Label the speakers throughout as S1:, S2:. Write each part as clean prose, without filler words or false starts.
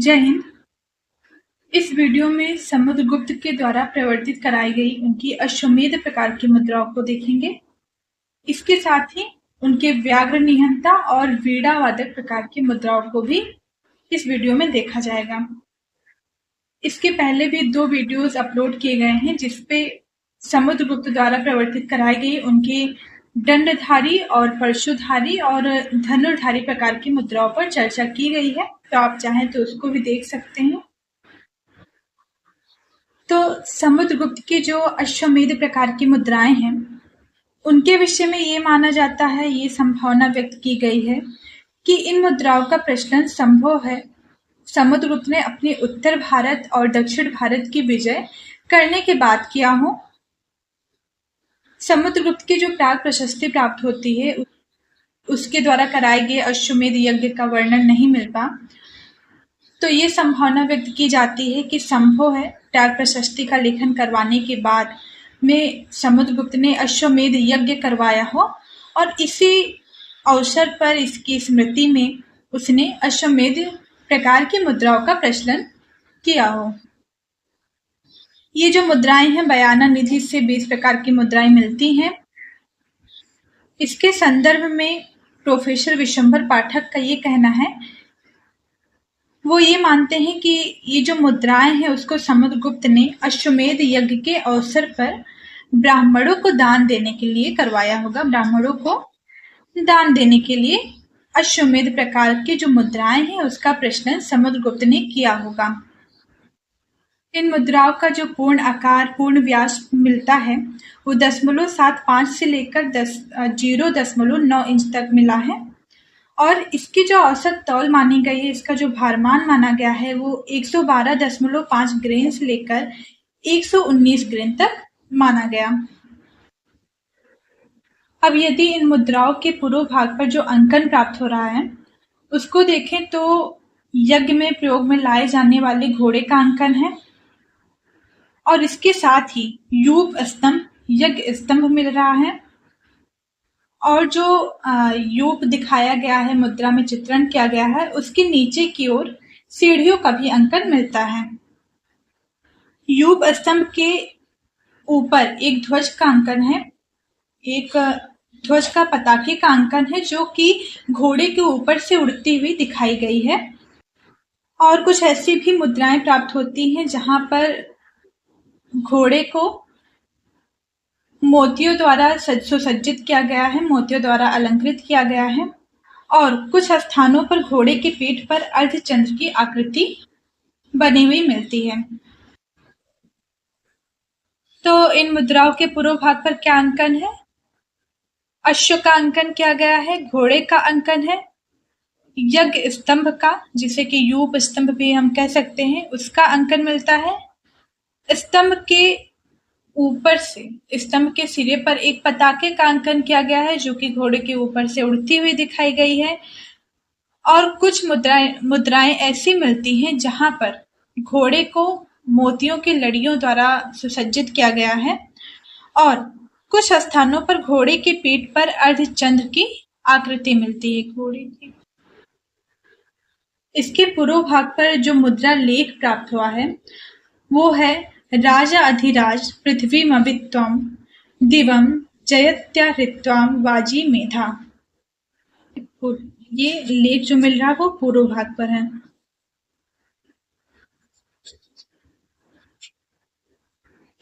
S1: जय हिंद। इस वीडियो में समुद्रगुप्त के द्वारा प्रवर्तित कराई गई उनकी अश्वमेध प्रकार की मुद्राओं को देखेंगे। इसके साथ ही उनके व्याघ्र निहंता और वीणा वादक प्रकार की मुद्राओं को भी इस वीडियो में देखा जाएगा। इसके पहले भी 2 वीडियोस अपलोड किए गए हैं जिसपे समुद्रगुप्त द्वारा प्रवर्तित कराई गई उनके दंडधारी और परशुधारी और धनुर्धारी प्रकार की मुद्राओं पर चर्चा की गई है, तो आप चाहें तो उसको भी देख सकते हैं। तो समुद्रगुप्त की जो अश्वमेध प्रकार की मुद्राएं हैं, उनके विषय में ये माना जाता है, ये संभावना व्यक्त की गई है कि इन मुद्राओं का प्रचलन संभव है समुद्रगुप्त ने अपने उत्तर भारत और दक्षिण भारत की विजय करने के बाद किया हो। समुद्रगुप्त की जो प्राग प्रशस्ति प्राप्त होती है उसके द्वारा कराए गए अश्वमेध यज्ञ का वर्णन नहीं मिलता, तो ये संभावना व्यक्त की जाती है कि संभव है प्राग प्रशस्ति का लेखन करवाने के बाद में समुद्रगुप्त ने अश्वमेध यज्ञ करवाया हो और इसी अवसर पर इसकी स्मृति में उसने अश्वमेध प्रकार की मुद्राओं का प्रचलन किया हो। ये जो मुद्राएं हैं, बयाना निधि से 20 प्रकार की मुद्राएं मिलती हैं। इसके संदर्भ में प्रोफेसर विशंभर पाठक का ये कहना है, वो ये मानते हैं कि ये जो मुद्राएं हैं उसको समुद्रगुप्त ने अश्वमेध यज्ञ के अवसर पर ब्राह्मणों को दान देने के लिए करवाया होगा। ब्राह्मणों को दान देने के लिए अश्वमेध प्रकार की जो मुद्राएं हैं उसका प्रचलन समुद्रगुप्त ने किया होगा। इन मुद्राओं का जो पूर्ण आकार, पूर्ण व्यास मिलता है वो 0.75 से लेकर 0.9 इंच तक मिला है और इसकी जो औसत तौल मानी गई है, इसका जो भारमान माना गया है वो 112.5 ग्रेन से लेकर 119 ग्रेन तक माना गया। अब यदि इन मुद्राओं के पूर्व भाग पर जो अंकन प्राप्त हो रहा है उसको देखें तो यज्ञ में प्रयोग में लाए जाने वाले घोड़े का अंकन है और इसके साथ ही यूप स्तंभ, यज्ञ स्तंभ मिल रहा है और जो यूप दिखाया गया है, मुद्रा में चित्रण किया गया है, उसके नीचे की ओर सीढ़ियों का भी अंकन मिलता है। यूप स्तंभ के ऊपर एक ध्वज का अंकन है, एक ध्वज का पताके का अंकन है जो कि घोड़े के ऊपर से उड़ती हुई दिखाई गई है। और कुछ ऐसी भी मुद्राएं प्राप्त होती हैं जहां पर घोड़े को मोतियों द्वारा सुसज्जित किया गया है, मोतियों द्वारा अलंकृत किया गया है और कुछ स्थानों पर घोड़े के पीठ पर अर्धचंद्र की आकृति बनी हुई मिलती है। तो इन मुद्राओं के पूर्व भाग पर क्या अंकन है? अश्व का अंकन किया गया है, घोड़े का अंकन है, यज्ञ स्तंभ का, जिसे कि यूप स्तंभ भी हम कह सकते हैं, उसका अंकन मिलता है। स्तंभ के ऊपर से, स्तंभ के सिरे पर एक पताके का अंकन किया गया है जो कि घोड़े के ऊपर से उड़ती हुई दिखाई गई है और कुछ मुद्राएं ऐसी मिलती हैं जहां पर घोड़े को मोतियों की लड़ियों द्वारा सुसज्जित किया गया है और कुछ स्थानों पर घोड़े की पीठ पर अर्धचंद्र की आकृति मिलती है घोड़े की। इसके पूर्व भाग पर जो मुद्रा लेख प्राप्त हुआ है वो है राजा अधिराज पृथ्वीमभित्वां दिवं जयत्याहृत्वां वाजी मेधा। ये लेख जो मिल रहा है वो पूर्व भाग पर है।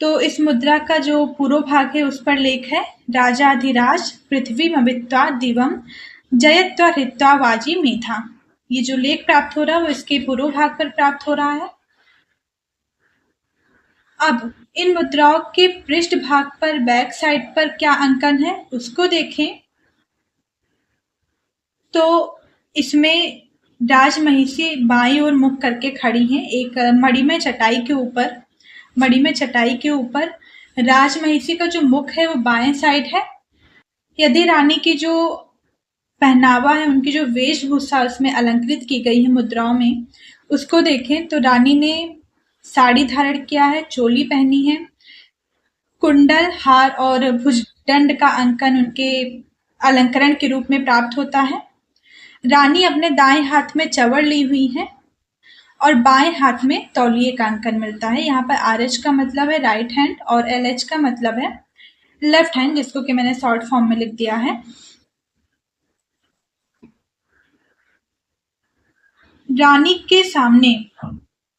S1: तो इस मुद्रा का जो पूर्व भाग है उस पर लेख है राजा अधिराज पृथ्वीमभित्वा दिवं जयत्याहृत्वा वाजी मेधा। ये जो लेख प्राप्त हो रहा है वो इसके पूर्व भाग पर प्राप्त हो रहा है। अब इन मुद्राओं के पृष्ठ भाग पर बैक साइड पर क्या अंकन है उसको देखें तो इसमें राजमहिषी बाईं ओर मुख करके खड़ी हैं, एक मणिमय चटाई के ऊपर राजमहिषी का जो मुख है वो बाएं साइड है। यदि रानी की जो पहनावा है, उनकी जो वेशभूषा उसमें अलंकृत की गई है मुद्राओं में, उसको देखें तो रानी ने साड़ी धारण किया है, चोली पहनी है, कुंडल, हार और भुजदंड का अंकन उनके अलंकरण के रूप में प्राप्त होता है। रानी अपने दाएं हाथ में चवड़ ली हुई है और बाएं हाथ में तौलिए का अंकन मिलता है। यहाँ पर RH का मतलब है राइट हैंड और LH का मतलब है लेफ्ट हैंड, जिसको कि मैंने शॉर्ट फॉर्म में लिख दिया है। रानी के सामने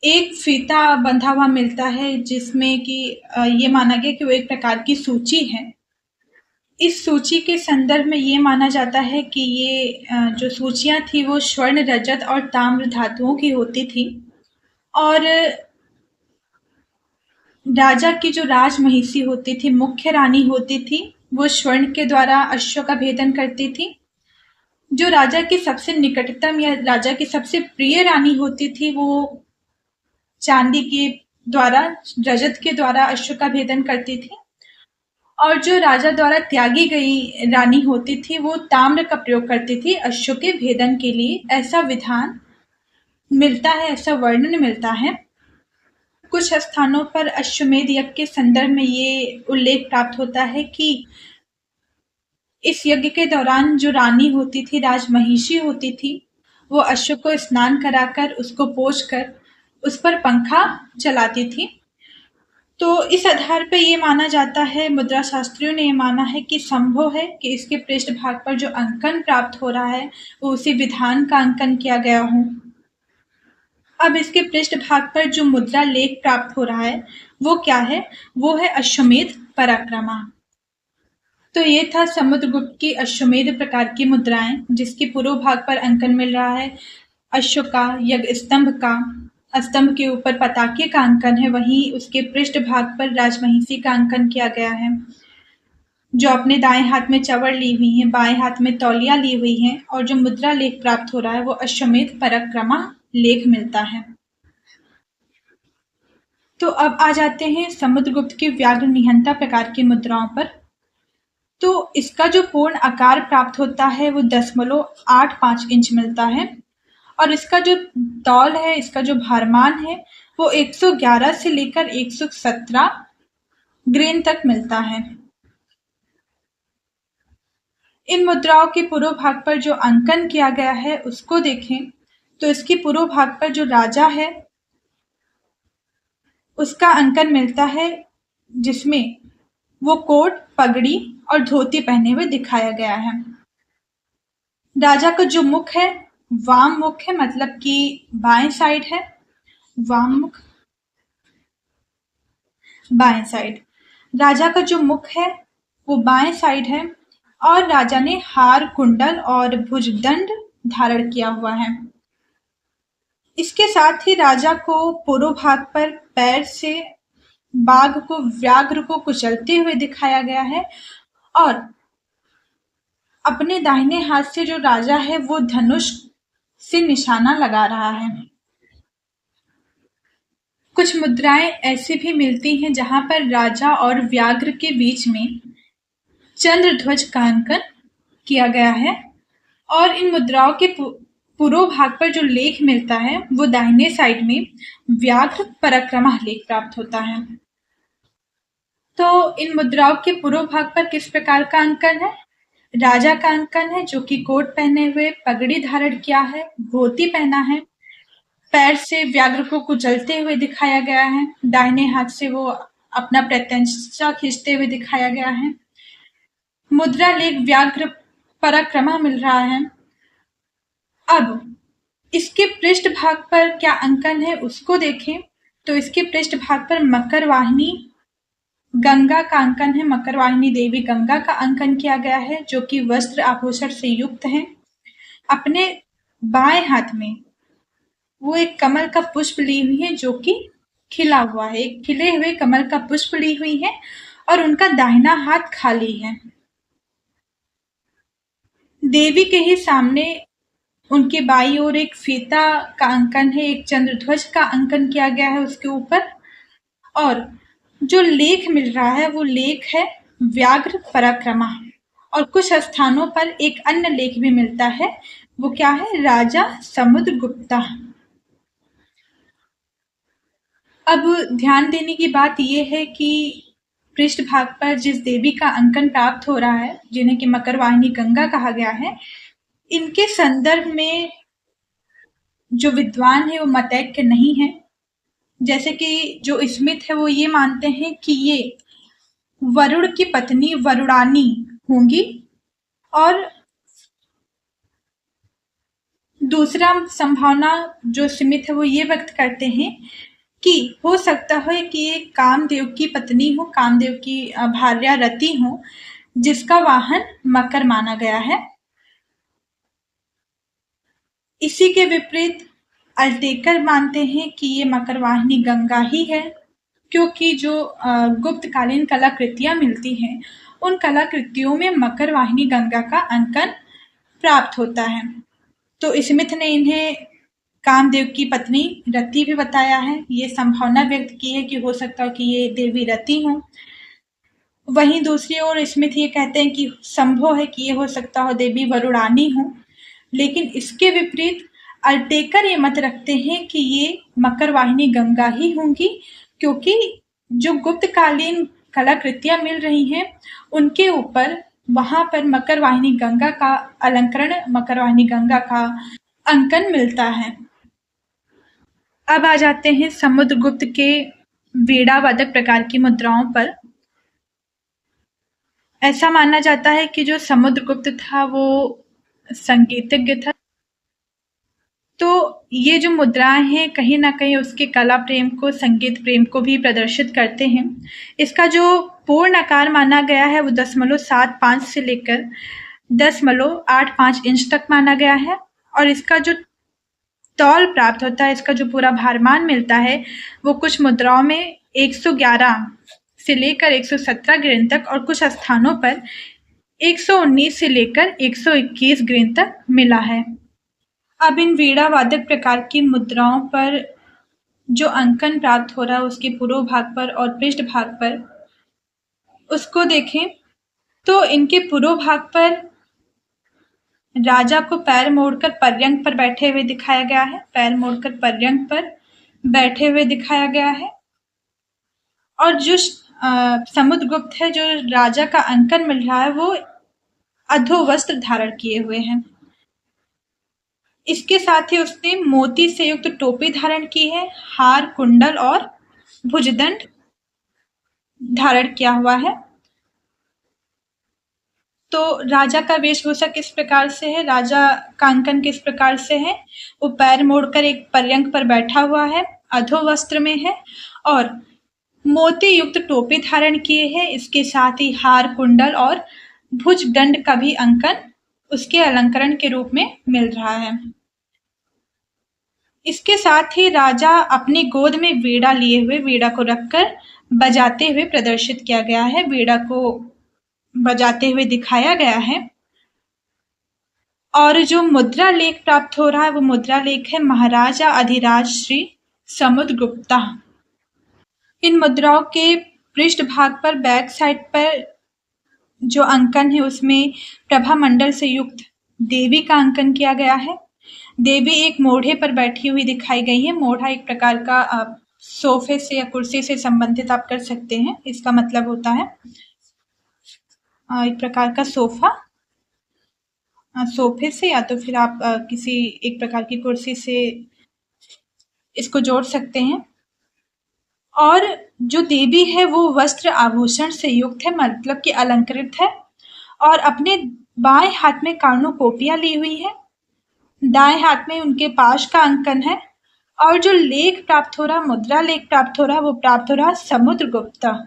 S1: एक फीता बंधा हुआ मिलता है, जिसमें कि ये माना गया कि वो एक प्रकार की सूची है। इस सूची के संदर्भ में ये माना जाता है कि ये जो सूचियां थी वो स्वर्ण, रजत और ताम्र धातुओं की होती थी। और राजा की जो राजमहिषी होती थी, मुख्य रानी होती थी, वो स्वर्ण के द्वारा अश्व का भेदन करती थी। जो राजा की सबसे निकटतम या राजा की सबसे प्रिय रानी होती थी, वो चांदी के द्वारा, रजत के द्वारा अश्व का भेदन करती थी। और जो राजा द्वारा त्यागी गई रानी होती थी, वो ताम्र का प्रयोग करती थी अश्व के भेदन के लिए। ऐसा विधान मिलता है, ऐसा वर्णन मिलता है। कुछ स्थानों पर अश्वमेध यज्ञ के संदर्भ में ये उल्लेख प्राप्त होता है कि इस यज्ञ के दौरान जो रानी होती थी, राजमहिषी होती थी, वो अश्व को स्नान कराकर, उसको पोंछकर उस पर पंखा चलाती थी। तो इस आधार पे ये माना जाता है, मुद्रा शास्त्रियों ने ये माना है कि संभव है कि इसके पृष्ठभाग पर जो अंकन प्राप्त हो रहा है वो उसी विधान का अंकन किया गया हो। अब इसके पृष्ठभाग पर जो मुद्रा लेख प्राप्त हो रहा है वो क्या है? वो है अश्वमेध पराक्रमा। तो ये था समुद्रगुप्त की अश्वमेध प्रकार की मुद्राएं, जिसके पूर्व भाग पर अंकन मिल रहा है अश्व का, यज्ञ स्तंभ का, स्तंभ के ऊपर पताके का अंकन है, वहीं उसके पृष्ठ भाग पर राजमहिषी का अंकन किया गया है, जो अपने दाएं हाथ में चवड़ ली हुई है, बाएं हाथ में तौलिया ली हुई है। और जो मुद्रा लेख प्राप्त हो रहा है वो अश्वमेध पराक्रमा लेख मिलता है। तो अब आ जाते हैं समुद्रगुप्त की व्याघ्र निहंता प्रकार की मुद्राओं पर। तो इसका जो पूर्ण आकार प्राप्त होता है वो 0.85 इंच मिलता है। और इसका जो तौल है, इसका जो भारमान है, वो 111 से लेकर 117 ग्रेन तक मिलता है। इन मुद्राओं के पूर्व भाग पर जो अंकन किया गया है उसको देखें तो इसके पूर्व भाग पर जो राजा है उसका अंकन मिलता है, जिसमें वो कोट, पगड़ी और धोती पहने हुए दिखाया गया है। राजा का जो मुख है वाम मुख है, मतलब कि बाएं साइड है, वाम मुख, बाएं साइड। राजा का जो मुख है वो बाएं साइड है और राजा ने हार, कुंडल और भुजदंड धारण किया हुआ है। इसके साथ ही राजा को पूर्व भाग पर पैर से बाघ को, व्याघ्र को कुचलते हुए दिखाया गया है। और अपने दाहिने हाथ से जो राजा है वो धनुष से निशाना लगा रहा है। कुछ मुद्राएं ऐसी भी मिलती हैं जहां पर राजा और व्याघ्र के बीच में चंद्रध्वज का अंकन किया गया है। और इन मुद्राओं के पूर्व भाग पर जो लेख मिलता है वो दाहिने साइड में व्याघ्र पराक्रमा लेख प्राप्त होता है। तो इन मुद्राओं के पूर्व भाग पर किस प्रकार का अंकन है? राजा का अंकन है, जो कि कोट पहने हुए, पगड़ी धारण किया है, धोती पहना है, पैर से व्याघ्र को कुचलते हुए दिखाया गया है, दाहिने हाथ से वो अपना प्रत्यंचा खींचते हुए दिखाया गया है। मुद्रा लेख व्याघ्र पराक्रमा मिल रहा है। अब इसके पृष्ठ भाग पर क्या अंकन है उसको देखें तो इसके पृष्ठ भाग पर मकर वाहिनी गंगा का अंकन है। मकर वाहिनी देवी गंगा का अंकन किया गया है, जो कि वस्त्र आभूषण से युक्त है। अपने बाएं हाथ में वो एक कमल का पुष्प ली हुई है, जो कि खिला हुआ है, एक खिले हुए कमल का पुष्प ली हुई है और उनका दाहिना हाथ खाली है। देवी के ही सामने उनके बाई ओर एक फीता का अंकन है, एक चंद्रध्वज का अंकन किया गया है उसके ऊपर। और जो लेख मिल रहा है वो लेख है व्याघ्र पराक्रमा। और कुछ स्थानों पर एक अन्य लेख भी मिलता है, वो क्या है? राजा समुद्रगुप्ता। अब ध्यान देने की बात यह है कि पृष्ठ भाग पर जिस देवी का अंकन प्राप्त हो रहा है, जिन्हें कि मकर वाहिनी गंगा कहा गया है, इनके संदर्भ में जो विद्वान है वो मतैक्य नहीं है। जैसे कि जो स्मिथ है वो ये मानते हैं कि ये वरुण की पत्नी वरुणानी होंगी, और दूसरा संभावना जो स्मिथ है वो ये व्यक्त करते हैं कि हो सकता है कि ये कामदेव की पत्नी हो, कामदेव की भार्या रति हो, जिसका वाहन मकर माना गया है। इसी के विपरीत अल्टेकर मानते हैं कि ये मकर वाहिनी गंगा ही है, क्योंकि जो गुप्तकालीन कलाकृतियां मिलती हैं उन कलाकृतियों में मकर वाहिनी गंगा का अंकन प्राप्त होता है। तो स्मिथ ने इन्हें कामदेव की पत्नी रति भी बताया है। ये संभावना व्यक्त की है कि हो सकता है कि ये देवी रति हो। वहीं दूसरी ओर स्मिथ ये कहते हैं कि संभव है कि ये हो सकता हो देवी वरुणानी हो, लेकिन इसके विपरीत अल्टेकर ये मत रखते हैं कि ये मकर वाहिनी गंगा ही होंगी, क्योंकि जो गुप्तकालीन कलाकृतियां मिल रही हैं उनके ऊपर वहां पर मकर वाहिनी गंगा का अलंकरण, मकर वाहिनी गंगा का अंकन मिलता है। अब आ जाते हैं समुद्रगुप्त के वीणावादक प्रकार की मुद्राओं पर। ऐसा माना जाता है कि जो समुद्रगुप्त था वो संगीतज्ञ था। तो ये जो मुद्राएं हैं कहीं ना कहीं उसके कला प्रेम को, संगीत प्रेम को भी प्रदर्शित करते हैं। इसका जो पूर्ण आकार माना गया है वो 0.75 से लेकर 10.85 इंच तक माना गया है, और इसका जो तौल प्राप्त होता है, इसका जो पूरा भारमान मिलता है वो कुछ मुद्राओं में 111 से लेकर 117 ग्रेन तक, और कुछ स्थानों पर 119 से लेकर 121 ग्रेन तक मिला है। अब इन वीणावादक प्रकार की मुद्राओं पर जो अंकन प्राप्त हो रहा है उसके पूर्व भाग पर और पृष्ठ भाग पर उसको देखें तो इनके पूर्व भाग पर राजा को पैर मोड़कर पर्यंक पर बैठे हुए दिखाया गया है, पैर मोड़कर पर्यंक पर बैठे हुए दिखाया गया है। और जो समुद्रगुप्त है, जो राजा का अंकन मिल रहा है वो अधोवस्त्र धारण किए हुए हैं। इसके साथ ही उसने मोती से युक्त टोपी धारण की है, हार, कुंडल और भुजदंड धारण किया हुआ है। तो राजा का वेशभूषा किस प्रकार से है, राजा का अंकन किस प्रकार से है? वो पैर मोड़कर एक पर्यंक पर बैठा हुआ है, अधोवस्त्र में है और मोती युक्त टोपी धारण किए है। इसके साथ ही हार, कुंडल और भुजदंड का भी अंकन उसके अलंकरण के रूप में मिल रहा है। इसके साथ ही राजा अपनी गोद में वीणा लिए हुए, वीणा को रखकर बजाते हुए प्रदर्शित किया गया है, वीणा को बजाते हुए दिखाया गया है। और जो मुद्रा लेख प्राप्त हो रहा है वो मुद्रा लेख है महाराजा अधिराज श्री समुद्रगुप्ता। इन मुद्राओं के पृष्ठ भाग पर, बैक साइड पर जो अंकन है उसमें प्रभा मंडल से युक्त देवी का अंकन किया गया है। देवी एक मोढ़े पर बैठी हुई दिखाई गई है। मोढ़ा एक प्रकार का सोफे से या कुर्सी से संबंधित आप कर सकते हैं। इसका मतलब होता है एक प्रकार का सोफा, सोफे से या तो फिर आप किसी एक प्रकार की कुर्सी से इसको जोड़ सकते हैं। और जो देवी है वो वस्त्र आभूषण से युक्त है, मतलब कि अलंकृत है, और अपने बाएं हाथ में कर्णुकोपिया ली हुई है, दाएं हाथ में उनके पाश का अंकन है। और जो लेख प्राप्त हो रहा, मुद्रा लेख प्राप्त हो रहा, वो प्राप्त हो रहा समुद्रगुप्ता।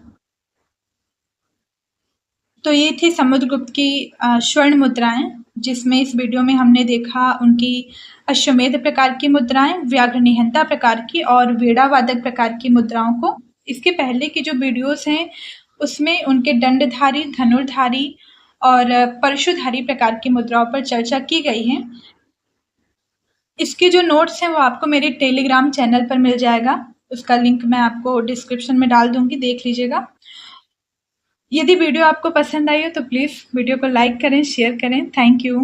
S1: तो ये थी समुद्रगुप्त की स्वर्ण मुद्राएं, जिसमें इस वीडियो में हमने देखा उनकी अश्वमेध प्रकार की मुद्राएं, व्याघ्र निहंता प्रकार की और वीणावादक प्रकार की मुद्राओं को। इसके पहले की जो वीडियोस हैं उसमें उनके दंडधारी, धनुर्धारी और परशुधारी प्रकार की मुद्राओं पर चर्चा की गई है। इसके जो नोट्स हैं वो आपको मेरे टेलीग्राम चैनल पर मिल जाएगा, उसका लिंक मैं आपको डिस्क्रिप्शन में डाल दूंगी, देख लीजिएगा। यदि वीडियो आपको पसंद आई हो तो प्लीज़ वीडियो को लाइक करें, शेयर करें। Thank you.